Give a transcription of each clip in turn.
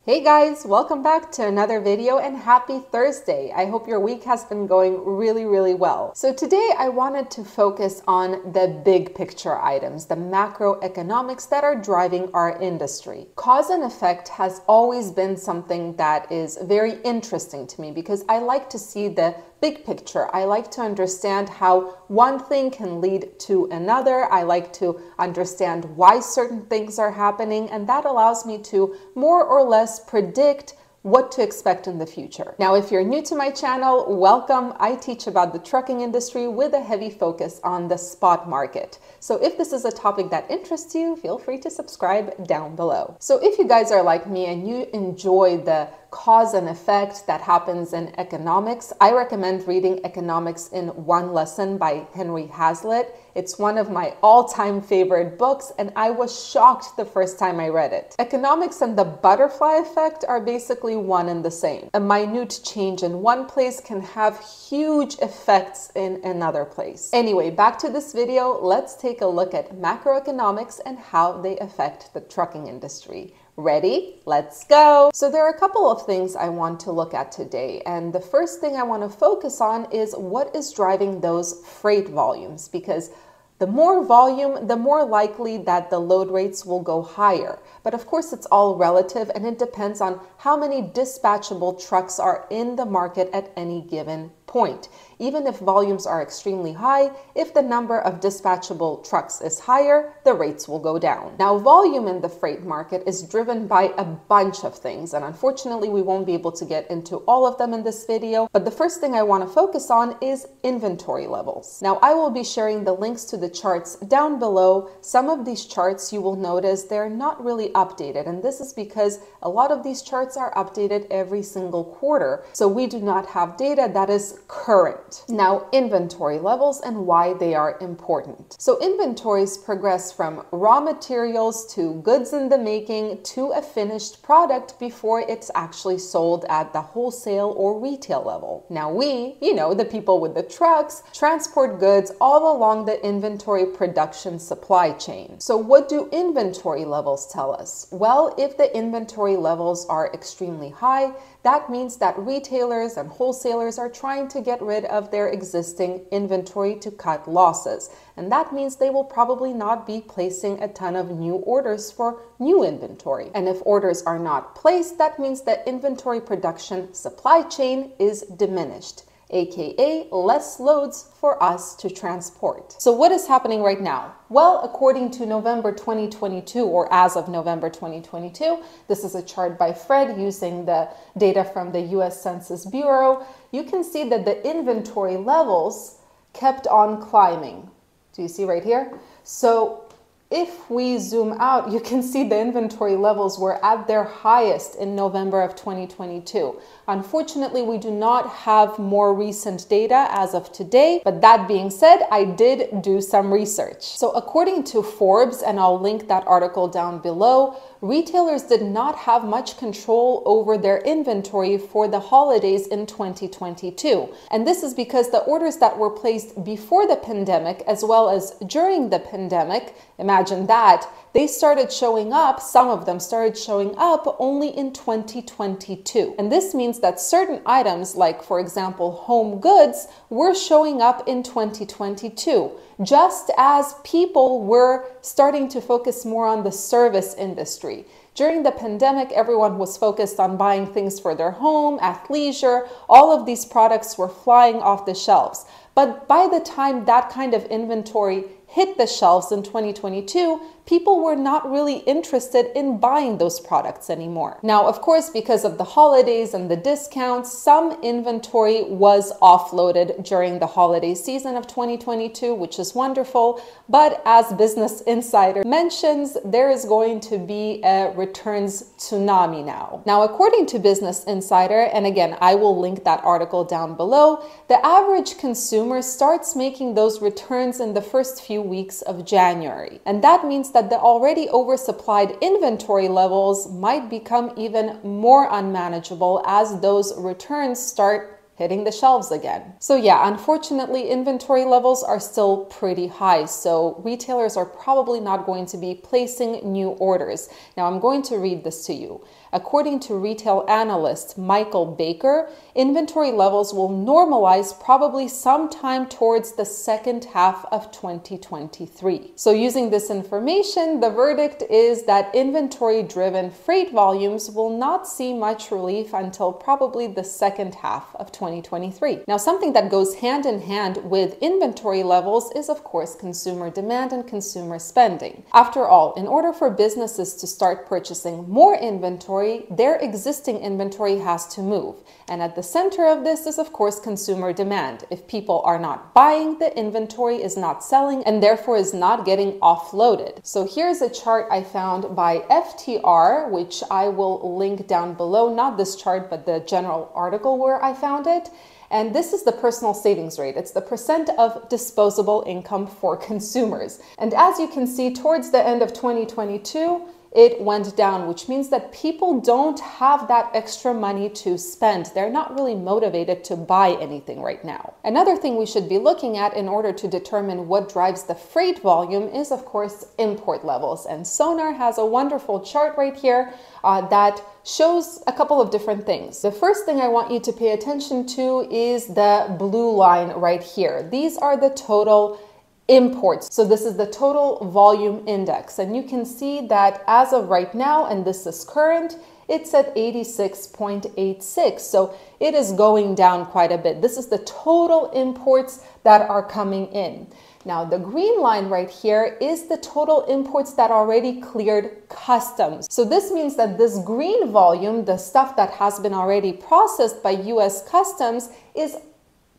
Hey guys, welcome back to another video and happy Thursday. I hope your week has been going really well. So today I wanted to focus on the big picture items, the macroeconomics that are driving our industry. Cause and effect has always been something that is very interesting to me because I like to see the big picture. I like to understand how one thing can lead to another. I like to understand why certain things are happening, and that allows me to more or less predict what to expect in the future. Now, if you're new to my channel, welcome. I teach about the trucking industry with a heavy focus on the spot market. So if this is a topic that interests you, feel free to subscribe down below. So if you guys are like me and you enjoy the cause and effect that happens in economics, I recommend reading Economics in One Lesson by Henry Hazlitt. It's one of my all-time favorite books, and I was shocked the first time I read it. Economics and the butterfly effect are basically one and the same. A minute change in one place can have huge effects in another place. Anyway, back to this video, let's take a look at macroeconomics and how they affect the trucking industry. Ready? Let's go! So there are a couple of things I want to look at today, and the first thing I want to focus on is what is driving those freight volumes, because the more volume, the more likely that the load rates will go higher. But of course, it's all relative, and it depends on how many dispatchable trucks are in the market at any given point. Even if volumes are extremely high, if the number of dispatchable trucks is higher, the rates will go down. Now, volume in the freight market is driven by a bunch of things, and unfortunately, we won't be able to get into all of them in this video. But the first thing I want to focus on is inventory levels. Now, I will be sharing the links to the charts down below. Some of these charts, you will notice they're not really updated, and this is because a lot of these charts are updated every single quarter. So we do not have data that is current. Now, inventory levels and why they are important. So inventories progress from raw materials to goods in the making to a finished product before it's actually sold at the wholesale or retail level. Now we, the people with the trucks, transport goods all along the inventory production supply chain. So what do inventory levels tell us? Well, if the inventory levels are extremely high, that means that retailers and wholesalers are trying to get rid of their existing inventory to cut losses. And that means they will probably not be placing a ton of new orders for new inventory. And if orders are not placed, that means that inventory production supply chain is diminished, aka less loads for us to transport. So what is happening right now? Well, according to November 2022, or as of November 2022, this is a chart by Fred using the data from the US Census Bureau, you can see that the inventory levels kept on climbing. Do you see right here? So if we zoom out, you can see the inventory levels were at their highest in November of 2022. Unfortunately, we do not have more recent data as of today, but that being said, I did do some research. So according to Forbes, and I'll link that article down below, retailers did not have much control over their inventory for the holidays in 2022. And this is because the orders that were placed before the pandemic, as well as during the pandemic, imagine that, they started showing up, some of them started showing up only in 2022. And this means that certain items, like for example, home goods, were showing up in 2022, just as people were starting to focus more on the service industry. During the pandemic, everyone was focused on buying things for their home, athleisure. All of these products were flying off the shelves. But by the time that kind of inventory hit the shelves in 2022, people were not really interested in buying those products anymore. Now, of course, because of the holidays and the discounts, some inventory was offloaded during the holiday season of 2022, which is wonderful. But as Business Insider mentions, there is going to be a returns tsunami now. Now, according to Business Insider, and again, I will link that article down below, the average consumer starts making those returns in the first few weeks of January. And that means that the already oversupplied inventory levels might become even more unmanageable as those returns start hitting the shelves again. So yeah, unfortunately, inventory levels are still pretty high. So retailers are probably not going to be placing new orders. Now I'm going to read this to you. According to retail analyst Michael Baker, inventory levels will normalize probably sometime towards the second half of 2023. So using this information, the verdict is that inventory-driven freight volumes will not see much relief until probably the second half of 2023. Now, something that goes hand in hand with inventory levels is, of course, consumer demand and consumer spending. After all, in order for businesses to start purchasing more inventory, their existing inventory has to move. And at the center of this is, of course, consumer demand. If people are not buying, the inventory is not selling and therefore is not getting offloaded. So here's a chart I found by FTR, which I will link down below, not this chart, but the general article where I found it. And this is the personal savings rate. It's the percent of disposable income for consumers. And as you can see, towards the end of 2022, it went down, which means that people don't have that extra money to spend. They're not really motivated to buy anything right now. Another thing we should be looking at in order to determine what drives the freight volume is, of course, import levels. And Sonar has a wonderful chart right here that shows a couple of different things. The first thing I want you to pay attention to is the blue line right here. These are the total imports. So this is the total volume index. And you can see that as of right now, and this is current, it's at 86.86. So it is going down quite a bit. This is the total imports that are coming in. Now, the green line right here is the total imports that already cleared customs. So this means that this green volume, the stuff that has been already processed by US Customs, is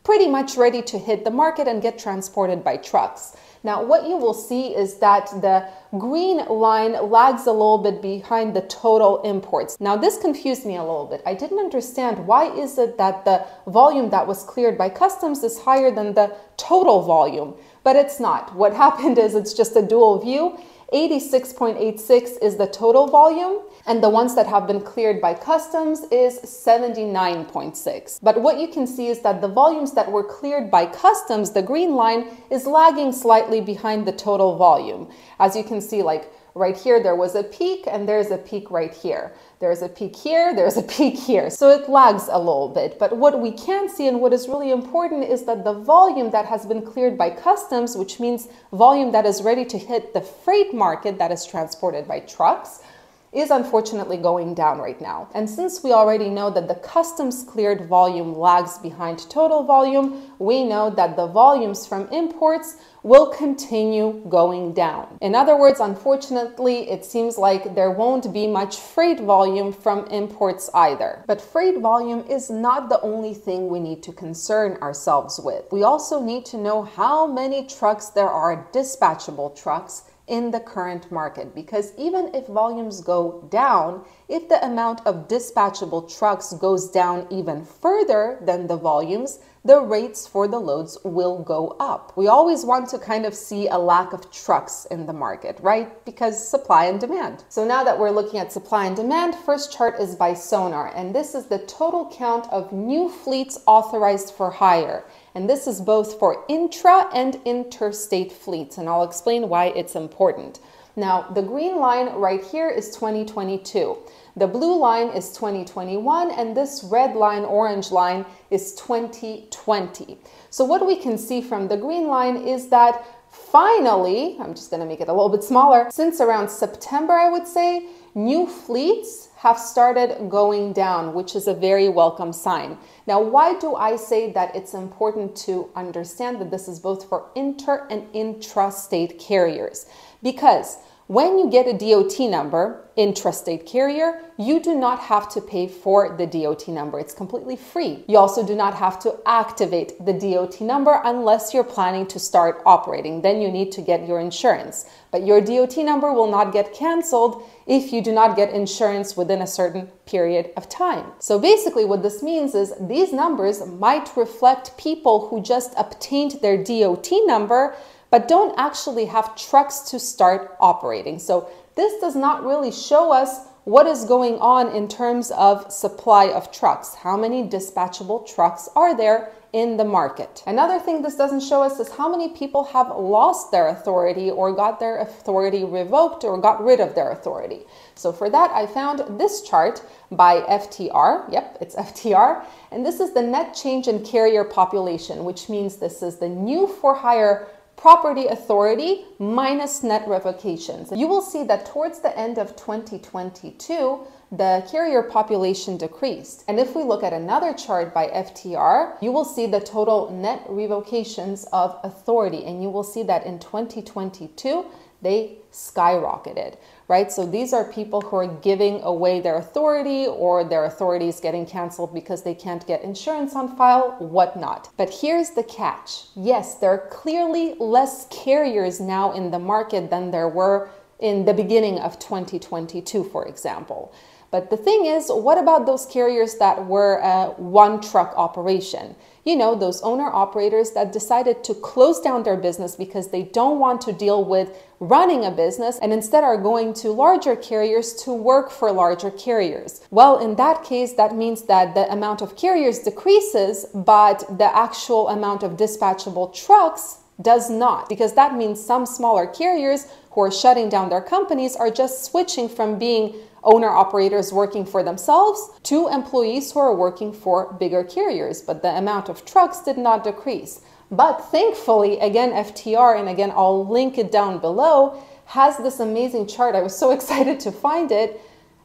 pretty much ready to hit the market and get transported by trucks. Now, what you will see is that the green line lags a little bit behind the total imports. Now, this confused me a little bit. I didn't understand why is it that the volume that was cleared by customs is higher than the total volume, but it's not. What happened is it's just a dual view. 86.86 is the total volume, and the ones that have been cleared by customs is 79.6. But what you can see is that the volumes that were cleared by customs, the green line, is lagging slightly behind the total volume. As you can see, like right here, there was a peak, and there's a peak right here. There's a peak here, there's a peak here. So it lags a little bit. But what we can see and what is really important is that the volume that has been cleared by customs, which means volume that is ready to hit the freight market that is transported by trucks, is unfortunately going down right now. And since we already know that the customs cleared volume lags behind total volume, we know that the volumes from imports will continue going down. In other words, unfortunately, it seems like there won't be much freight volume from imports either. But freight volume is not the only thing we need to concern ourselves with. We also need to know how many trucks there are, dispatchable trucks, in the current market, because even if volumes go down, if the amount of dispatchable trucks goes down even further than the volumes, the rates for the loads will go up. We always want to kind of see a lack of trucks in the market, right? Because supply and demand. So now that we're looking at supply and demand, first chart is by Sonar, and this is the total count of new fleets authorized for hire. And this is both for intra and interstate fleets, and I'll explain why it's important. Now, the green line right here is 2022. The blue line is 2021, and this red line, orange line, is 2020. So what we can see from the green line is that finally, I'm just going to make it a little bit smaller, since around September, I would say, new fleets have started going down, which is a very welcome sign. Now, why do I say that it's important to understand that this is both for inter and intrastate carriers? Because when you get a DOT number, intrastate carrier, you do not have to pay for the DOT number. It's completely free. You also do not have to activate the DOT number unless you're planning to start operating. Then you need to get your insurance. But your DOT number will not get canceled if you do not get insurance within a certain period of time. So basically what this means is these numbers might reflect people who just obtained their DOT number but don't actually have trucks to start operating. So this does not really show us what is going on in terms of supply of trucks. How many dispatchable trucks are there in the market? Another thing this doesn't show us is how many people have lost their authority or got their authority revoked or got rid of their authority. So for that, I found this chart by FTR. Yep, it's FTR. And this is the net change in carrier population, which means this is the new for hire property authority minus net revocations. You will see that towards the end of 2022, the carrier population decreased. And if we look at another chart by FTR, you will see the total net revocations of authority. And you will see that in 2022, they skyrocketed, right? So these are people who are giving away their authority, or their authority is getting canceled because they can't get insurance on file, whatnot. But here's the catch. Yes, there are clearly less carriers now in the market than there were in the beginning of 2022, for example. But the thing is, what about those carriers that were a one-truck operation? You know, those owner-operators that decided to close down their business because they don't want to deal with running a business and instead are going to larger carriers to work for larger carriers. Well, in that case, that means that the amount of carriers decreases, but the actual amount of dispatchable trucks does not, because that means some smaller carriers who are shutting down their companies are just switching from being owner-operators working for themselves to employees who are working for bigger carriers, but the amount of trucks did not decrease. But thankfully, again, FTR, and again, I'll link it down below, has this amazing chart. I was so excited to find it,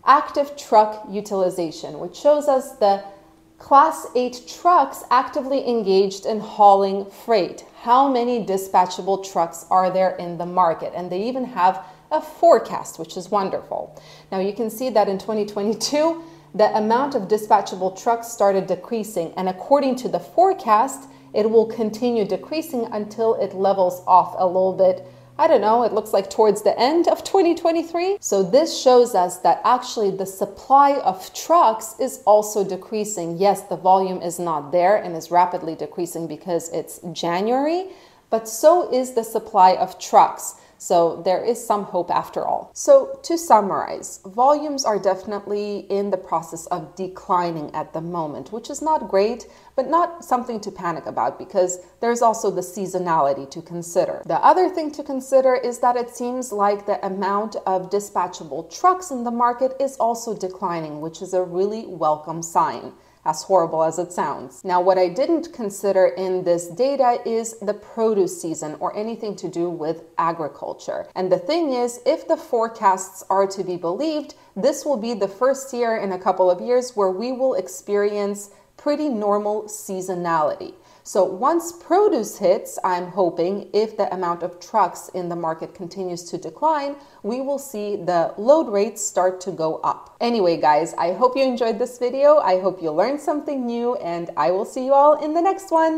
active truck utilization, which shows us the Class 8 trucks actively engaged in hauling freight. How many dispatchable trucks are there in the market? And they even have a forecast, which is wonderful. Now you can see that in 2022, the amount of dispatchable trucks started decreasing. And according to the forecast, it will continue decreasing until it levels off a little bit. I don't know, it looks like towards the end of 2023. So this shows us that actually the supply of trucks is also decreasing. Yes, the volume is not there and is rapidly decreasing because it's January, but so is the supply of trucks. So there is some hope after all. So to summarize, volumes are definitely in the process of declining at the moment, which is not great, but not something to panic about because there's also the seasonality to consider. The other thing to consider is that it seems like the amount of dispatchable trucks in the market is also declining, which is a really welcome sign, as horrible as it sounds. Now, what I didn't consider in this data is the produce season or anything to do with agriculture. And the thing is, if the forecasts are to be believed, this will be the first year in a couple of years where we will experience pretty normal seasonality. So once produce hits, I'm hoping, if the amount of trucks in the market continues to decline, we will see the load rates start to go up. Anyway, guys, I hope you enjoyed this video. I hope you learned something new, and I will see you all in the next one.